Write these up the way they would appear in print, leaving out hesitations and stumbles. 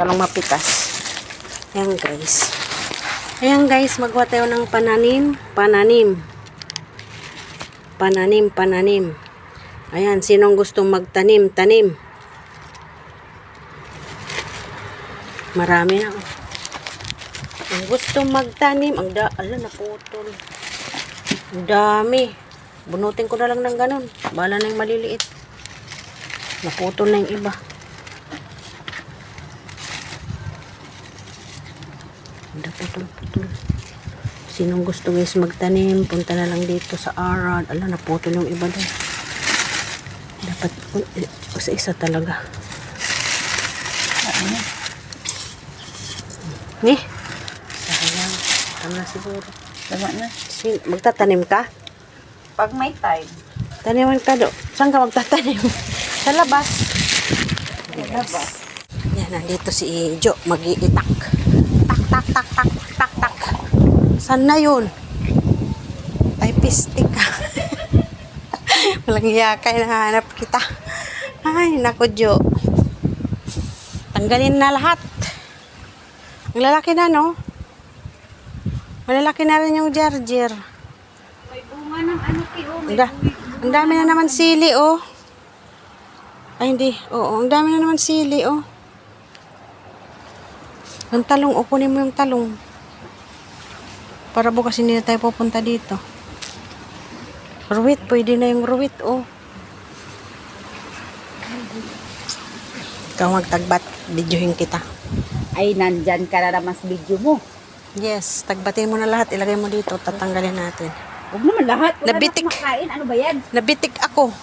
talong mapitas. Ayan guys. Ayan guys, magawa tayo ng pananim. Ayan, sinong gustong magtanim, tanim. Marami na. Ang gustong magtanim, ala, naputol. Ang dami. Bunutin ko na lang ng ganun. Bala na yung maliliit. Naputol na yung iba. Naputol. Sinong gusto guys magtanim, punta na lang dito sa Arad. Ala, naputol yung iba doon. Dapat isa talaga. Ni? Sayang. Tama na siguro. Tama na. Magtatanim ka? Pag may time. Taniman ka do. Saan ka magtatanim? Sa labas. Sa labas. Yan, nandito si Jo. Mag-iitak. Tak. Saan na yun? Ay, pistik ka. Walang yakay, nahanap kita. Ay, naku Jo. Tanggalin na lahat. Ang lalaki na, no? Malalaki na rin yung jarjer. May bunga ng ano kayo. Ang dami na naman sili, oh. Ay, hindi. Oo, ang dami na naman sili, oh. Yung talong, oh, kunin mo yung talong. Para bukas hindi na tayo pupunta dito. Ruwit, pwede na yung ruwit, oh. Ikaw magtagbat, videohin kita. Ay, nandyan ka na naman sa video mo. Yes, tagbatin mo na lahat, ilagay mo dito, tatanggalin natin. Huwag naman lahat. Wala Nabitik. na kumakain. Ano ba yan? Nabitik ako.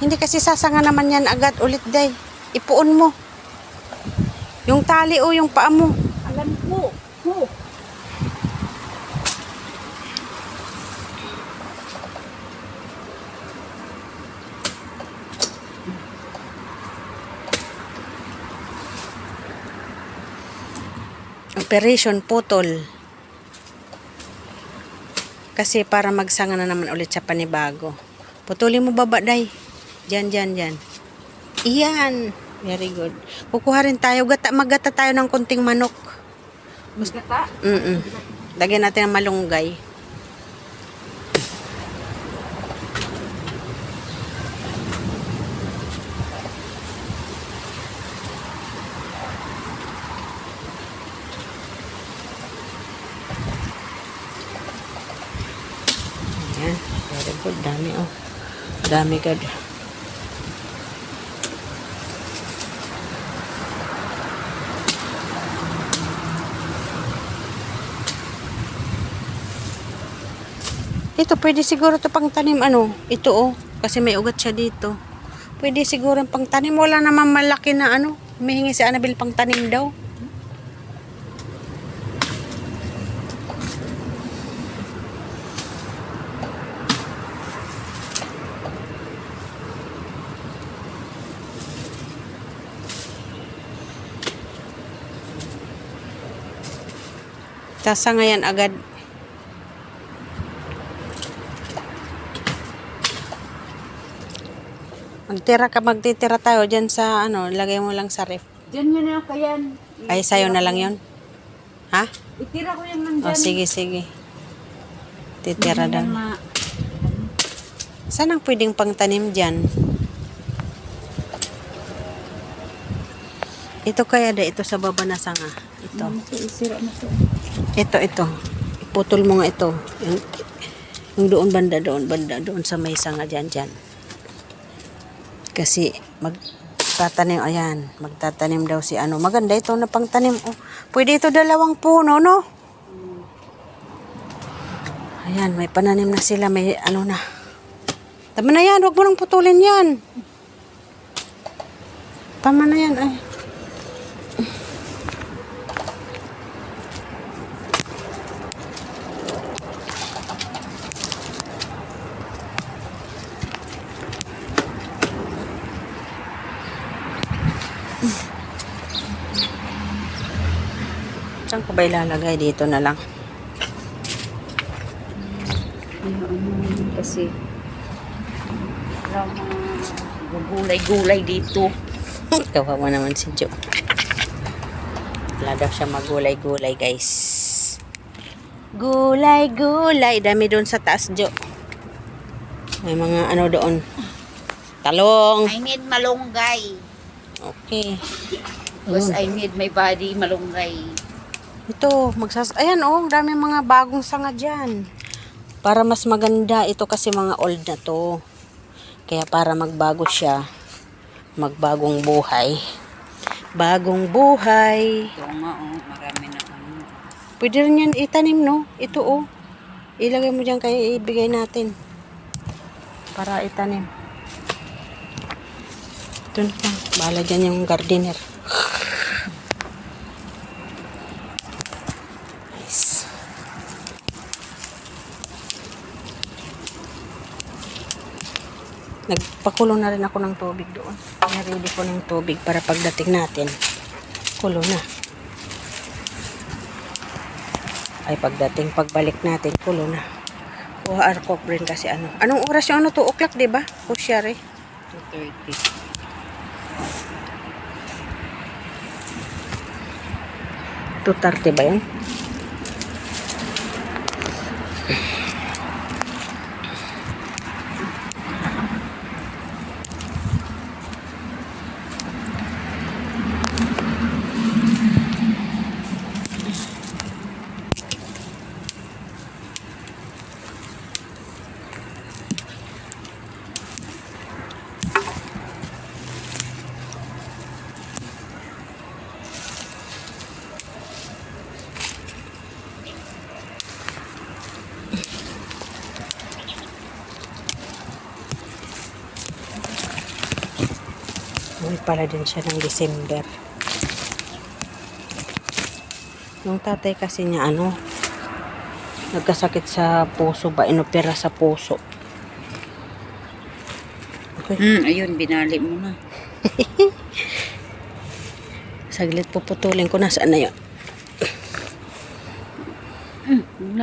Hindi kasi sasanga naman yan agad ulit, day. Ipuon mo. Yung tali o yung paa mo. Alam ko. Operation putol. Kasi para magsanga na naman ulit sa panibago. Putulin mo baba, day. Diyan. Iyan. Very good. Kukuha rin tayo. Maggata tayo ng konting manok. Gata? Lagyan natin ng malunggay. Ayan. Very good. Dami, oh. Dami good. Ito, pwede siguro ito pang tanim, ano, ito, oh, kasi may ugat siya dito. Pwede siguro pang tanim, wala naman malaki na, ano, humihingi si Annabelle pang tanim daw. Tasa ngayon agad. Magtitira tayo dyan sa, ano, lagay mo lang sa ref. Diyan yun na kayan. Ay, sayo na lang yun. Ha? Itira ko yung nandyan. O, sige. Titira daw. Saan ang pwedeng pangtanim dyan? Ito kaya ito sa baba na sanga. Ito. Isira na to. Ito. Iputol mo nga ito. Yung doon banda doon sa may sanga dyan. Kasi magtatanim, ayan, magtatanim daw si ano. Maganda ito na pangtanim. Oh, pwede ito 2 puno, no? Ayan, may pananim na sila, may ano na. Tama na yan, huwag mo nang putulin yan. Tama na yan, ay. Saan ko ba ilalagay? Dito na lang. Kasi gulay-gulay dito. Kawawa naman si Jo. Wala daw siya magulay-gulay, guys. Gulay-gulay. Dami doon sa taas, Jo. May mga ano doon. Talong. I need malunggay. Okay. Because I need my body malunggay. Ito, ayan oh, dami mga bagong sanga dyan. Para mas maganda, ito kasi mga old na to. Kaya para magbago siya, magbagong buhay. Bagong buhay. Ito nga oh, marami na ano. Pwede rin yan itanim, no? Ito oh. Ilagay mo dyan kaya ibigay natin. Para itanim. Ito na. Bahala dyan yung gardener. Nice. Nagpakulo na rin ako ng tubig doon. Ready ko ng tubig para pagdating natin, kulo na. Ay pagbalik natin, kulo na. Kuha arkok rin kasi ano. Anong oras yung ano? 2 o'clock, diba? O siya rin. 2:30. 2:30 ba yun? Uwi pala din siya ng December. Yung tatay kasi niya ano, nagkasakit sa puso ba? Inopera sa puso. Okay. Ayun, binali mo na. Saglit puputulin ko. Nasaan na yun?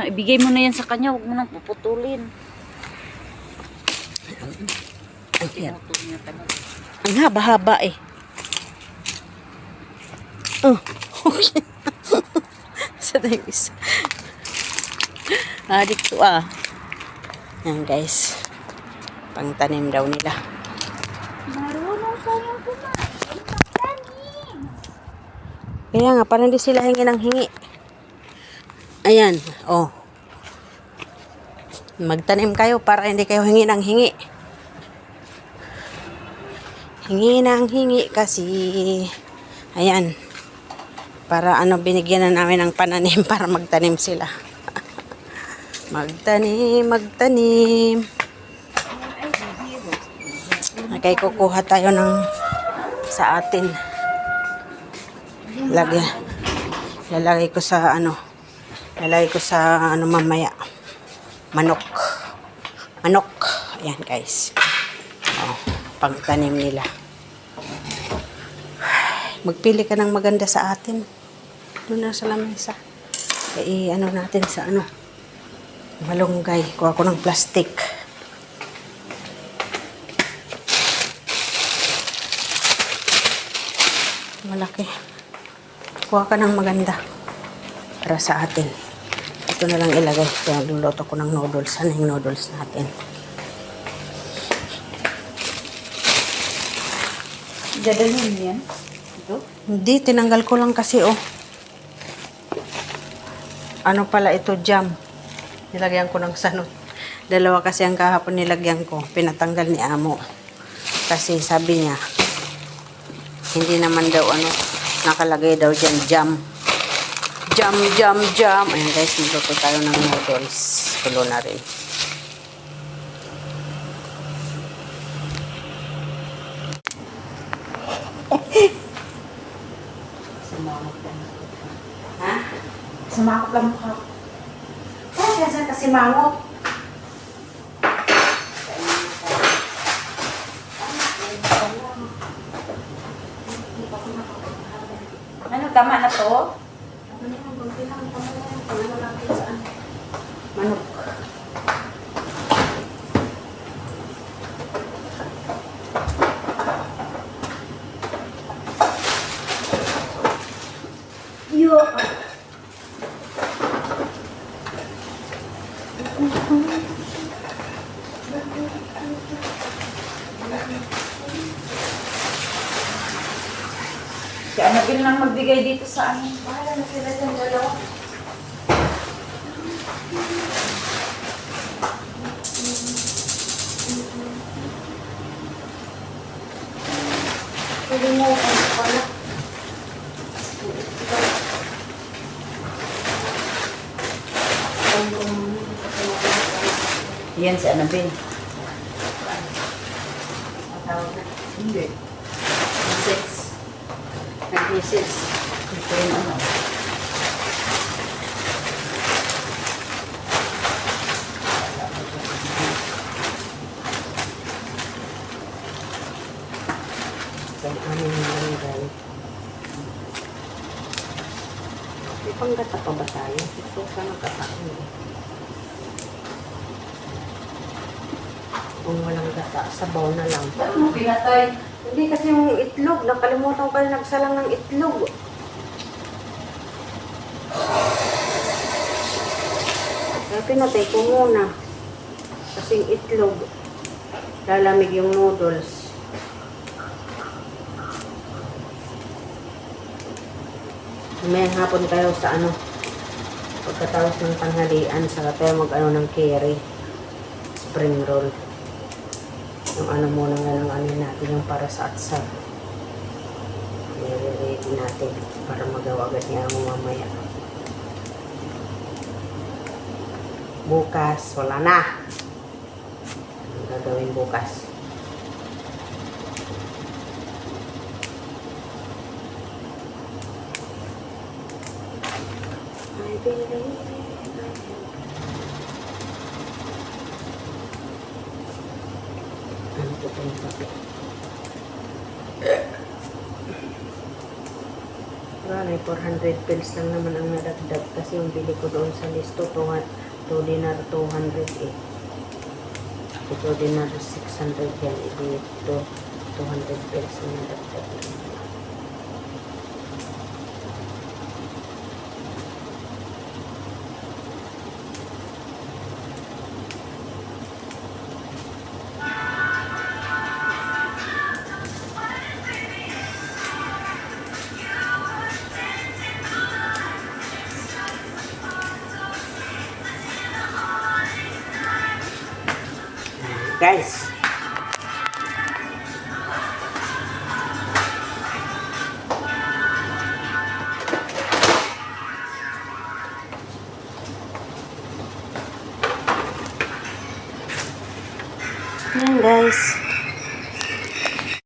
Ibigay mo na yan sa kanya, huwag mo nang puputulin. Ayan. Pinutol niya talaga. Ang haba-haba eh. Oh, okay. Sa tayo isa. Adik to ah. Yan guys. Pangtanim daw nila. Marunong kayong kumain. Magtanim. Kaya nga, parang hindi sila hingi ng hingi. Ayan, oh. Magtanim kayo para hindi kayo hingi ng hingi. Hingi ng hingi kasi, ayan, para ano, binigyan na namin ng pananim para magtanim sila. Magtanim. Okay, kukuha tayo ng sa atin. Lalagay ko sa ano, mamaya. Manok. Ayan guys. Oh, pangtanim nila. Magpili ka ng maganda sa atin. Doon na sa lamesa. Ano natin sa ano. Malunggay. Kuha ko ng plastic. Malaki. Kuha ka ng maganda. Para sa atin. Ito na lang ilagay. Kaya luluto ko ng noodles. Ano yung noodles natin? Dadalhin yan? Ito? Hindi, tinanggal ko lang kasi oh. Ano pala ito, jam. Nilagyan ko ng sanot. 2 kasi ang kahapon nilagyan ko. Pinatanggal ni Amo. Kasi sabi niya, hindi naman daw ano, nakalagay daw dyan jam. Jam. Ayan guys, magluto tayo ng noodles. Tulo na rin. Ha? Sumakot lang mo ka. Saan kasi mangot? Ano, tama na to? Manok. Si Annabelle lang magbigay dito sa amin. Bahala na sila dyan dalawa. Pwede mo ano pala. Yan si Annabelle. Tawag na. Hindi. 6. 96. Ito yung ano. Ang aming barangay. May panggata pa ba tayo? Gusto ko sana katain eh. Kung walang gata, sabaw na lang. Ba't mo pinatay? Hindi kasi yung itlog, nakalimutan ko na nagsalang ng itlog. Kaya pinatay ko muna. Kasing itlog, lalamig yung noodles. Mamayang hapon tayo sa ano, pagkatapos ng tanghalian, saka tayo mag-ano ng curry, spring roll. Yung ano muna nga ng ano natin, yung para sa atsag. I-ready natin para magawa agad niya ang mamaya. Bukas, wala na. Ang gagawin bukas. I believe. Ano po yung papi? Wala, 400 pills lang naman ang nadagdag kasi yung bili ko doon sa listo, 2 dinar 200 eh. Ito dinar 600 yan. Ito 200 pills ang nadagdag. Guys, yan guys.